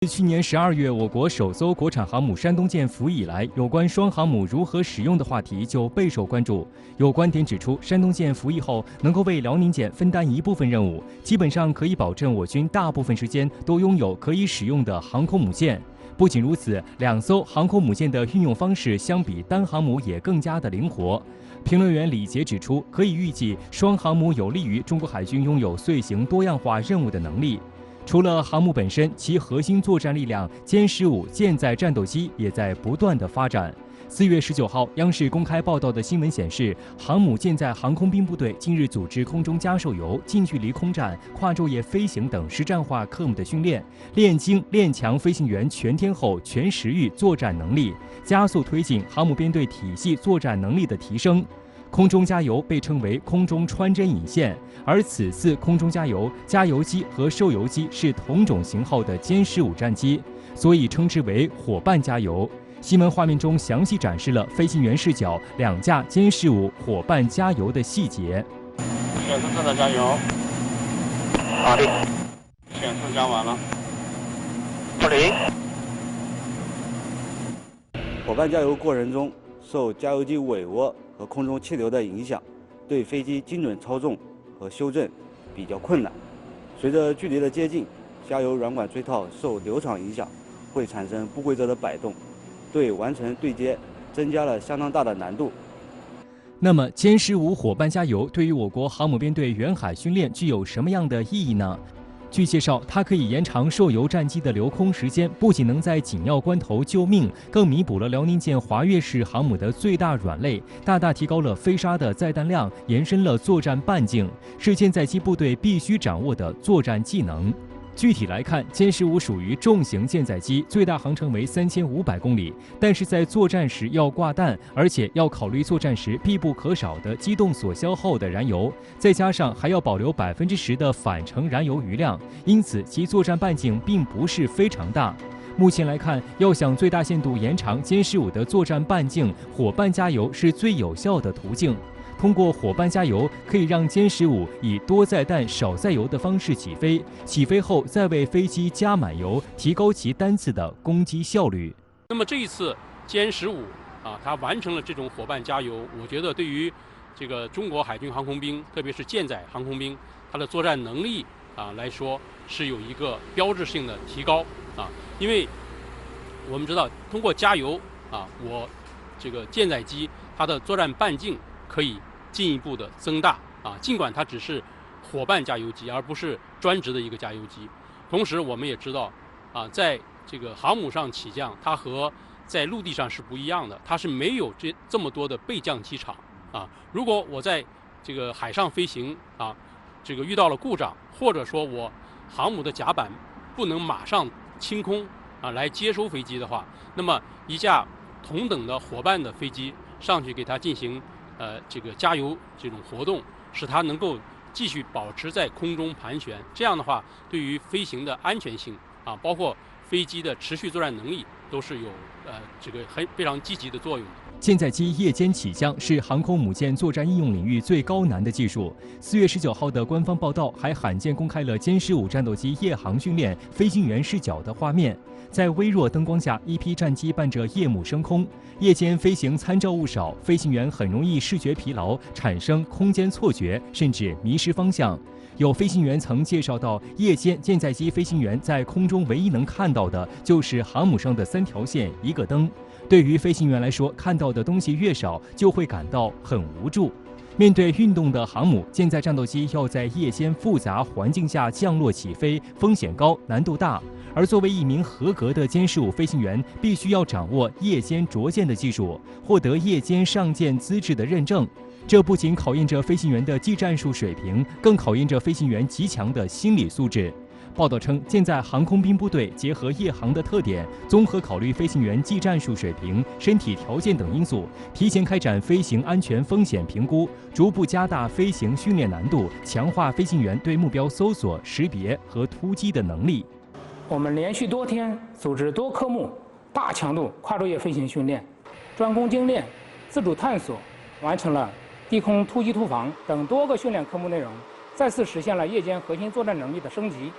自去年12月我国首艘国产航母山东舰服役以来，有关双航母如何使用的话题就备受关注。有观点指出，山东舰服役后能够为辽宁舰分担一部分任务，基本上可以保证我军大部分时间都拥有可以使用的航空母舰。不仅如此，两艘航空母舰的运用方式相比单航母也更加的灵活。评论员李杰指出，可以预计双航母有利于中国海军拥有遂行多样化任务的能力。除了航母本身，其核心作战力量歼15舰载战斗机也在不断的发展。4月19号，央视公开报道的新闻显示，航母舰载航空兵部队近日组织空中加受油、近距离空战、跨昼夜飞行等实战化科目的训练，练精练强飞行员全天候、全时域作战能力，加速推进航母编队体系作战能力的提升。空中加油被称为空中穿针引线，而此次空中加油，加油机和受油机是同种型号的歼15战机，所以称之为伙伴加油。新闻画面中详细展示了飞行员视角两架歼15伙伴加油的细节。选速正在加油，好的，选速加完了，不离。伙伴加油过程中，受加油机尾涡和空中气流的影响，对飞机精准操纵和修正比较困难。随着距离的接近，加油软管锥套受流场影响，会产生不规则的摆动，对完成对接增加了相当大的难度。那么，歼15伙伴加油对于我国航母编队远海训练具有什么样的意义呢？据介绍，它可以延长受油战机的留空时间，不仅能在紧要关头救命，更弥补了辽宁舰华跃式航母的最大软肋，大大提高了飞鲨的载弹量，延伸了作战半径，是舰载机部队必须掌握的作战技能。具体来看，歼15属于重型舰载机，最大航程为3500公里，但是在作战时要挂弹，而且要考虑作战时必不可少的机动所消耗的燃油，再加上还要保留10%的返程燃油余量，因此其作战半径并不是非常大。目前来看，要想最大限度延长歼15的作战半径，伙伴加油是最有效的途径。通过伙伴加油，可以让歼15以多载弹少载油的方式起飞，起飞后再为飞机加满油，提高其单次的攻击效率。那么这一次歼15它完成了这种伙伴加油，我觉得对于这个中国海军航空兵，特别是舰载航空兵，它的作战能力来说是有一个标志性的提高因为我们知道通过加油我这个舰载机它的作战半径可以进一步的增大尽管它只是伙伴加油机，而不是专职的一个加油机。同时，我们也知道在这个航母上起降，它和在陆地上是不一样的，它是没有这么多的备降机场如果我在这个海上飞行这个遇到了故障，或者说我航母的甲板不能马上清空来接收飞机的话，那么一架同等的伙伴的飞机上去给它进行这个加油这种活动，使它能够继续保持在空中盘旋。这样的话，对于飞行的安全性包括飞机的持续作战能力，都是有这个非常积极的作用的。舰载机夜间起降是航空母舰作战应用领域最高难的技术。4月19号的官方报道还罕见公开了歼15战斗机夜航训练飞行员视角的画面。在微弱灯光下，一批战机伴着夜幕升空，夜间飞行参照物少，飞行员很容易视觉疲劳，产生空间错觉，甚至迷失方向。有飞行员曾介绍到，夜间舰载机飞行员在空中唯一能看到的就是航母上的3条线1个灯。对于飞行员来说，看到的东西越少，就会感到很无助。面对运动的航母，舰载战斗机要在夜间复杂环境下降落起飞，风险高，难度大。而作为一名合格的歼15飞行员，必须要掌握夜间着舰的技术，获得夜间上舰资质的认证。这不仅考验着飞行员的技战术水平，更考验着飞行员极强的心理素质。报道称，舰载航空兵部队结合夜航的特点，综合考虑飞行员技战术水平、身体条件等因素，提前开展飞行安全风险评估，逐步加大飞行训练难度，强化飞行员对目标搜索、识别和突击的能力。我们连续多天组织多科目大强度跨昼夜飞行训练，专攻精练、自主探索，完成了低空突击突防等多个训练科目内容，再次实现了夜间核心作战能力的升级。